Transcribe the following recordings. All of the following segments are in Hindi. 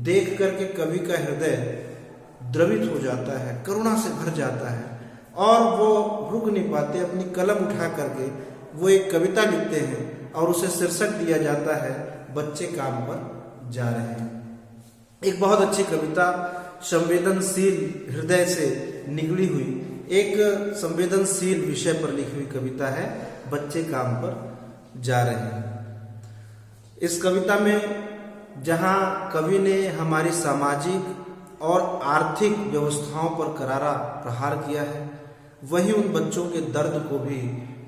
देख करके कवि का हृदय द्रवित हो जाता है, करुणा से भर जाता है और वो रुक नहीं पाते, अपनी कलम उठा करके वो एक कविता लिखते हैं और उसे शीर्षक दिया जाता है बच्चे काम पर जा रहे हैं। एक बहुत अच्छी कविता, संवेदनशील हृदय से निकली हुई, एक संवेदनशील विषय पर लिखी हुई कविता है बच्चे काम पर जा रहे हैं। इस कविता में जहां कवि ने हमारी सामाजिक और आर्थिक व्यवस्थाओं पर करारा प्रहार किया है, वहीं उन बच्चों के दर्द को भी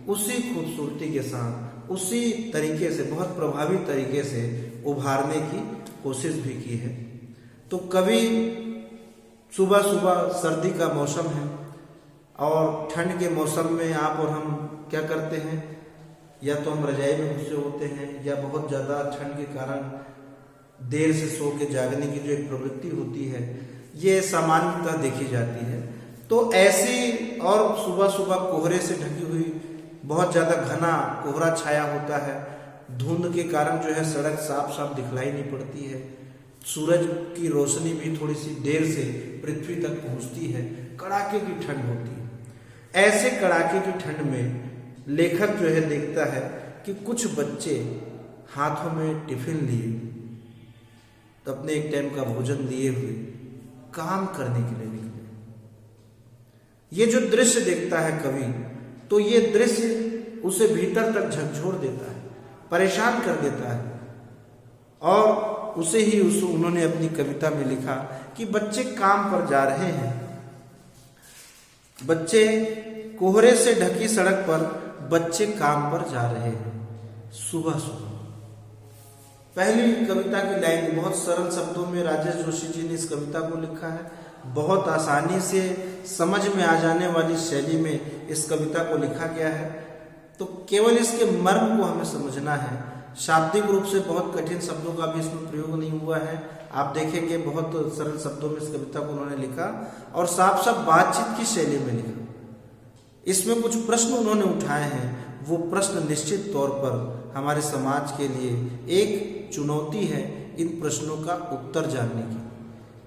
उसी खूबसूरती के साथ, उसी तरीके से, बहुत प्रभावी तरीके से उभारने की कोशिश भी की है। तो कवि सुबह सुबह, सर्दी का मौसम है और ठंड के मौसम में आप और हम क्या करते हैं, या तो हम रजाई में घुसे होते हैं या बहुत ज़्यादा ठंड के कारण देर से सो के जागने की जो एक प्रवृत्ति होती है, ये सामान्यतः देखी जाती है। तो ऐसी, और सुबह सुबह कोहरे से ढकी हुई, बहुत ज़्यादा घना कोहरा छाया होता है, धुंध के कारण जो है सड़क साफ साफ दिखलाई नहीं पड़ती है, सूरज की रोशनी भी थोड़ी सी देर से पृथ्वी तक पहुंचती है, कड़ाके की ठंड होती है। ऐसे कड़ाके की ठंड में लेखक जो है देखता है कि कुछ बच्चे हाथों में टिफिन लिए, तो अपने एक टाइम का भोजन लिए हुए काम करने के लिए निकले। ये जो दृश्य देखता है कवि, तो ये दृश्य उसे भीतर तक झकझोर देता है, परेशान कर देता है। और उसे ही उन्होंने अपनी कविता में लिखा कि बच्चे काम पर जा रहे हैं। बच्चे, कोहरे से ढकी सड़क पर बच्चे काम पर जा रहे हैं सुबह सुबह। पहली कविता की लाइन बहुत सरल शब्दों में राजेश जोशी जी ने इस कविता को लिखा है। बहुत आसानी से समझ में आ जाने वाली शैली में इस कविता को लिखा गया है। तो केवल इसके मर्म को हमें समझना है। शाब्दिक रूप से बहुत कठिन शब्दों का भी इसमें प्रयोग नहीं हुआ है। आप देखेंगे बहुत सरल शब्दों में इस कविता को उन्होंने लिखा और साफ साफ बातचीत की शैली में लिखा। इसमें कुछ प्रश्न उन्होंने उठाए हैं, वो प्रश्न निश्चित तौर पर हमारे समाज के लिए एक चुनौती है इन प्रश्नों का उत्तर जानने की,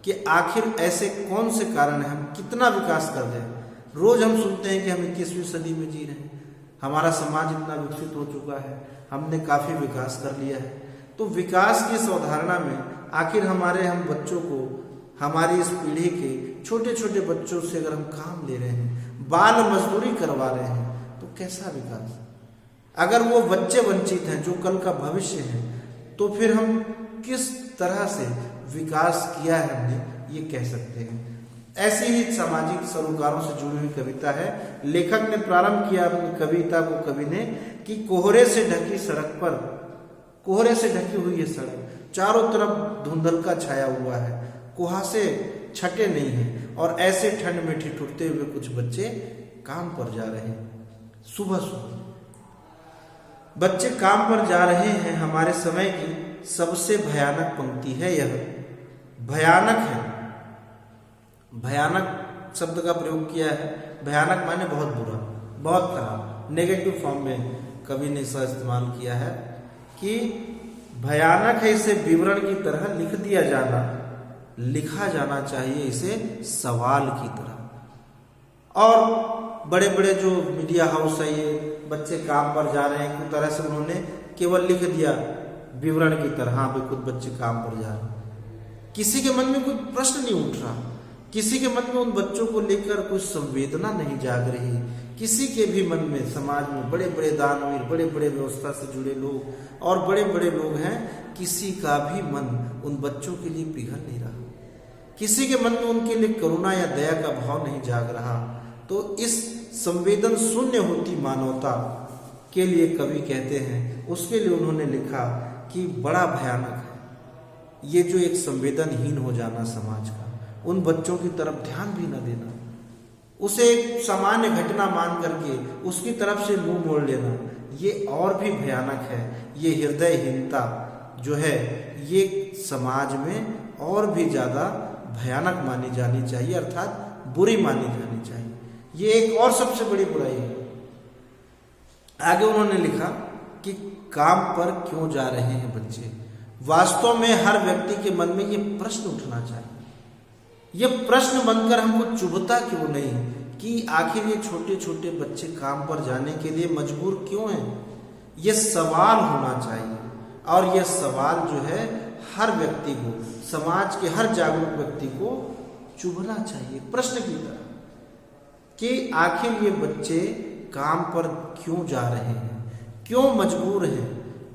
कि आखिर ऐसे कौन से कारण हैं, हम कितना विकास कर रहे हैं। रोज हम सुनते हैं कि हम 21वीं सदी में जी रहे हैं, हमारा समाज इतना विकसित हो चुका है, हमने काफी विकास कर लिया है। तो विकास की इस अवधारणा में आखिर हम बच्चों को, हमारी इस पीढ़ी के छोटे छोटे बच्चों से अगर हम काम ले रहे हैं, बाल मजदूरी करवा रहे हैं, तो कैसा विकास। अगर वो बच्चे वंचित हैं जो कल का भविष्य है, तो फिर हम किस तरह से विकास किया है हमने, ये कह सकते हैं। ऐसी ही सामाजिक सरोकारों से जुड़ी हुई कविता है। लेखक ने प्रारंभ किया अपनी कविता को, कवि ने, कि कोहरे से ढकी सड़क पर, कोहरे से ढकी हुई ये सड़क, चारों तरफ धुंधलका छाया हुआ है, कुहासे छटे नहीं है और ऐसे ठंड में ठिठुरते हुए कुछ बच्चे काम पर जा रहे हैं सुबह सुबह। बच्चे काम पर जा रहे हैं हमारे समय की सबसे भयानक पंक्ति है। यह भयानक है, भयानक शब्द का प्रयोग किया है। भयानक माने बहुत बुरा, बहुत खराब, नेगेटिव फॉर्म में कवि ने इसका इस्तेमाल किया है कि भयानक है, इसे विवरण की तरह लिख दिया जाना, लिखा जाना चाहिए इसे सवाल की तरह। और बड़े बड़े जो मीडिया हाउस है, ये बच्चे काम पर जा रहे हैं, कुछ तरह से उन्होंने केवल लिख दिया विवरण की तरह, हाँ भाई कुछ बच्चे काम पर जा रहे हैं। किसी के मन में कोई प्रश्न नहीं उठ रहा, किसी के मन में उन बच्चों को लेकर कुछ संवेदना नहीं जाग रही। किसी के भी मन में, समाज में बड़े बड़े दानवीर, बड़े बड़े व्यवस्था से जुड़े लोग और बड़े बड़े लोग हैं, किसी का भी मन उन बच्चों के लिए पिघल नहीं रहा, किसी के मन में उनके लिए करुणा या दया का भाव नहीं जाग रहा। तो इस संवेदन शून्य होती मानवता के लिए कवि कहते हैं, उसके लिए उन्होंने लिखा कि बड़ा भयानक है ये जो एक संवेदनहीन हो जाना समाज का, उन बच्चों की तरफ ध्यान भी न देना, उसे एक सामान्य घटना मान करके उसकी तरफ से मुंह मोड़ लेना, ये और भी भयानक है। ये हृदयहीनता जो है ये समाज में और भी ज्यादा भयानक मानी जानी चाहिए, अर्थात बुरी मानी जानी चाहिए। ये एक और सबसे बड़ी बुराई है। आगे उन्होंने लिखा कि काम पर क्यों जा रहे हैं बच्चे, वास्तव में हर व्यक्ति के मन में ये प्रश्न उठना चाहिए, ये प्रश्न बनकर हमको चुभता क्यों नहीं कि आखिर ये छोटे छोटे बच्चे काम पर जाने के लिए मजबूर क्यों हैं। ये सवाल होना चाहिए और ये सवाल जो है हर व्यक्ति को, समाज के हर जागरूक व्यक्ति को चुभना चाहिए प्रश्न की तरह कि आखिर ये बच्चे काम पर क्यों जा रहे हैं, क्यों मजबूर हैं,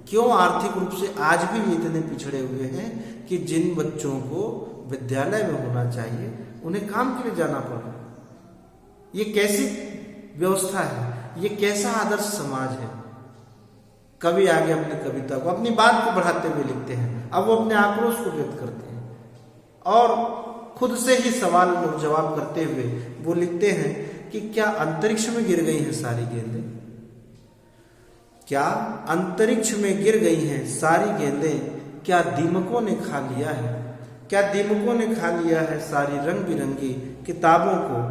क्यों आर्थिक रूप से आज भी इतने पिछड़े हुए हैं कि जिन बच्चों को विद्यालय में होना चाहिए उन्हें काम के लिए जाना पड़ रहा है। ये कैसी व्यवस्था है, ये कैसा आदर्श समाज है। कवि आगे अपनी कविता को, अपनी बात को बढ़ाते हुए लिखते हैं, अब वो अपने आक्रोश को व्यक्त करते हैं और खुद से ही सवाल और जवाब करते हुए वो लिखते हैं कि क्या अंतरिक्ष में गिर गई हैं सारी गेंदें, क्या अंतरिक्ष में गिर गई हैं सारी गेंदें, क्या दीमकों ने खा लिया है, क्या दीमकों ने खा लिया है सारी रंग बिरंगी किताबों को,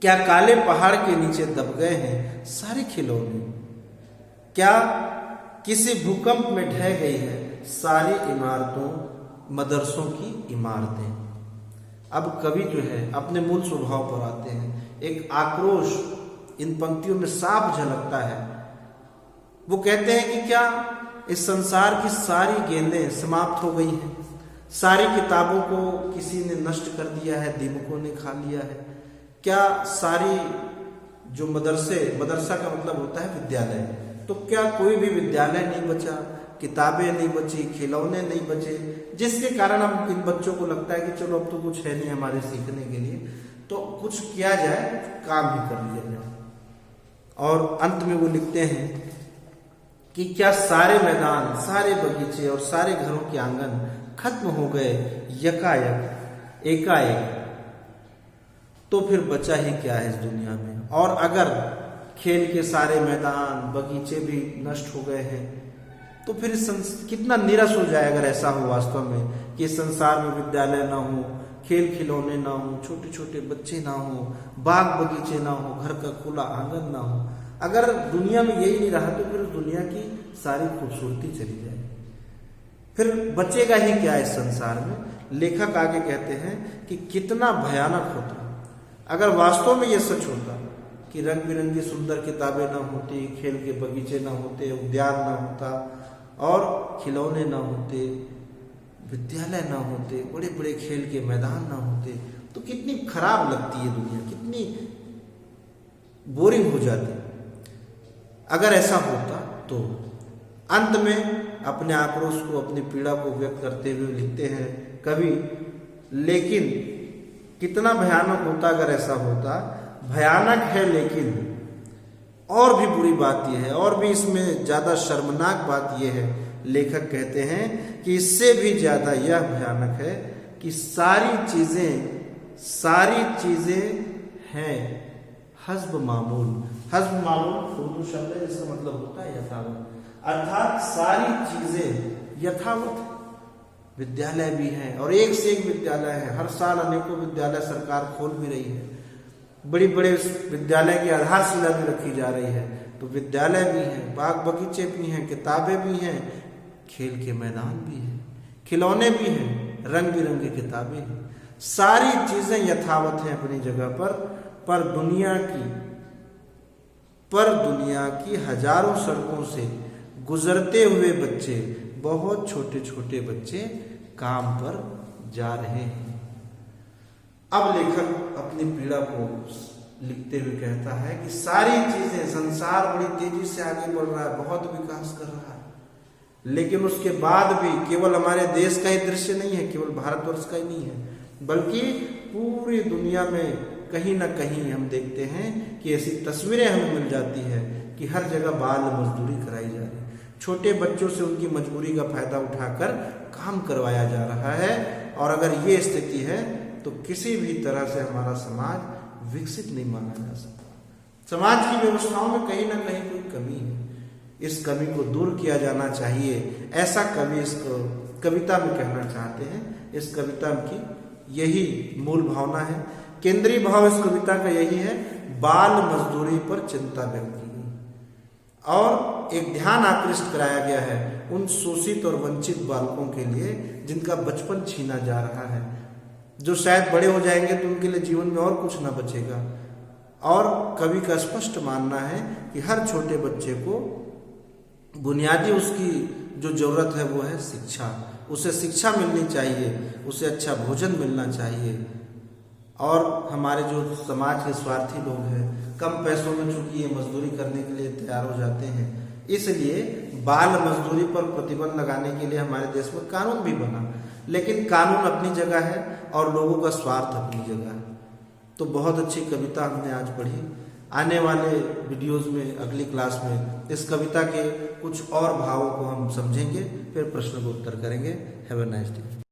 क्या काले पहाड़ के नीचे दब गए हैं सारे खिलौने, क्या किसी भूकंप में ढह गई है सारी इमारतों मदरसों की इमारतें। अब कवि जो है अपने मूल स्वभाव पर आते हैं, एक आक्रोश इन पंक्तियों में साफ झलकता है। वो कहते हैं कि क्या इस संसार की सारी गेंदें समाप्त हो गई हैं, सारी किताबों को किसी ने नष्ट कर दिया है, दीमकों ने खा लिया है, क्या सारी जो मदरसा का मतलब होता है विद्यालय, तो क्या कोई भी विद्यालय नहीं बचा, किताबें नहीं बची, खिलौने नहीं बचे, जिसके कारण अब इन बच्चों को लगता है कि चलो अब तो कुछ है नहीं हमारे सीखने के लिए, तो कुछ किया जाए, काम ही कर लिया जाए। और अंत में वो लिखते हैं कि क्या सारे मैदान, सारे बगीचे और सारे घरों के आंगन खत्म हो गए यकायक, एकाएक, तो फिर बचा ही क्या है इस दुनिया में। और अगर खेल के सारे मैदान, बगीचे भी नष्ट हो गए हैं तो फिर कितना निराश हो जाए अगर ऐसा हो वास्तव में कि संसार में विद्यालय ना हो, खेल खिलौने ना हो, छोटे छोटे बच्चे ना हो, बाग बगीचे ना हो, घर का खुला आंगन ना हो। अगर दुनिया में यही नहीं रहा तो फिर दुनिया की सारी खूबसूरती चली जाए, फिर बचेगा ही क्या इस संसार में। लेखक आगे कहते हैं कि कितना भयानक होता अगर वास्तव में यह सच होता कि रंग बिरंगी सुंदर किताबें ना होती, खेल के बगीचे ना होते, उद्यान ना होता और खिलौने ना होते, विद्यालय ना होते, बड़े बड़े खेल के मैदान ना होते, तो कितनी खराब लगती है दुनिया, कितनी बोरिंग हो जाती। अगर ऐसा होता तो अंत में अपने आक्रोश को, अपनी पीड़ा को व्यक्त करते हुए लिखते हैं कवि, लेकिन कितना भयानक होता अगर ऐसा होता, भयानक है लेकिन और भी बुरी बात यह है, और भी इसमें ज्यादा शर्मनाक बात यह है, लेखक कहते हैं कि इससे भी ज्यादा यह भयानक है कि सारी चीजें हैं हस्ब मामूल। हस्ब मामूल उर्दू शब्द है जिसका मतलब होता है यथावत, अर्थात सारी चीजें यथावत। विद्यालय भी हैं और एक से एक विद्यालय है, हर साल अनेकों विद्यालय सरकार खोल भी रही है, बड़ी बड़े विद्यालय की आधारशिला भी रखी जा रही है, तो विद्यालय भी हैं, बाग बगीचे भी हैं, किताबें भी हैं, खेल के मैदान भी हैं, खिलौने भी हैं, रंग बिरंगी किताबें हैं, सारी चीजें यथावत हैं अपनी जगह पर दुनिया की हजारों सड़कों से गुजरते हुए बच्चे, बहुत छोटे छोटे बच्चे काम पर जा रहे हैं। अब लेखक अपनी पीड़ा को लिखते हुए कहता है कि सारी चीजें, संसार बड़ी तेजी से आगे बढ़ रहा है, बहुत विकास कर रहा है, लेकिन उसके बाद भी केवल हमारे देश का ही दृश्य नहीं है, केवल भारतवर्ष का ही नहीं है, बल्कि पूरी दुनिया में कहीं ना कहीं हम देखते हैं कि ऐसी तस्वीरें हमें मिल जाती है कि हर जगह बाल मजदूरी कराई जा रही है, छोटे बच्चों से उनकी मजबूरी का फायदा उठाकर काम करवाया जा रहा है। और अगर ये स्थिति है तो किसी भी तरह से हमारा समाज विकसित नहीं माना जा सकता। समाज की व्यवस्थाओं में कहीं ना कहीं कोई कमी है, इस कमी को दूर किया जाना चाहिए, ऐसा कवि इस कविता में कहना चाहते हैं। इस कविता की यही मूल भावना है, केंद्रीय भाव इस कविता का यही है, बाल मजदूरी पर चिंता व्यक्त की गई। और एक ध्यान आकृष्ट कराया गया है उन शोषित और वंचित बालकों के लिए जिनका बचपन छीना जा रहा है, जो शायद बड़े हो जाएंगे तो उनके लिए जीवन में और कुछ ना बचेगा। और कवि का स्पष्ट मानना है कि हर छोटे बच्चे को बुनियादी उसकी जो जरूरत है वो है शिक्षा। उसे शिक्षा मिलनी चाहिए, उसे अच्छा भोजन मिलना चाहिए। और हमारे जो समाज के स्वार्थी लोग हैं, कम पैसों में चूंकि ये मजदूरी करने के लिए तैयार हो जाते हैं, इसलिए बाल मजदूरी पर प्रतिबंध लगाने के लिए हमारे देश में कानून भी बना। लेकिन कानून अपनी जगह है और लोगों का स्वार्थ अपनी जगह है। तो बहुत अच्छी कविता हमने आज पढ़ी। आने वाले वीडियोस में, अगली क्लास में इस कविता के कुछ और भावों को हम समझेंगे, फिर प्रश्न को उत्तर करेंगे। Have a nice day.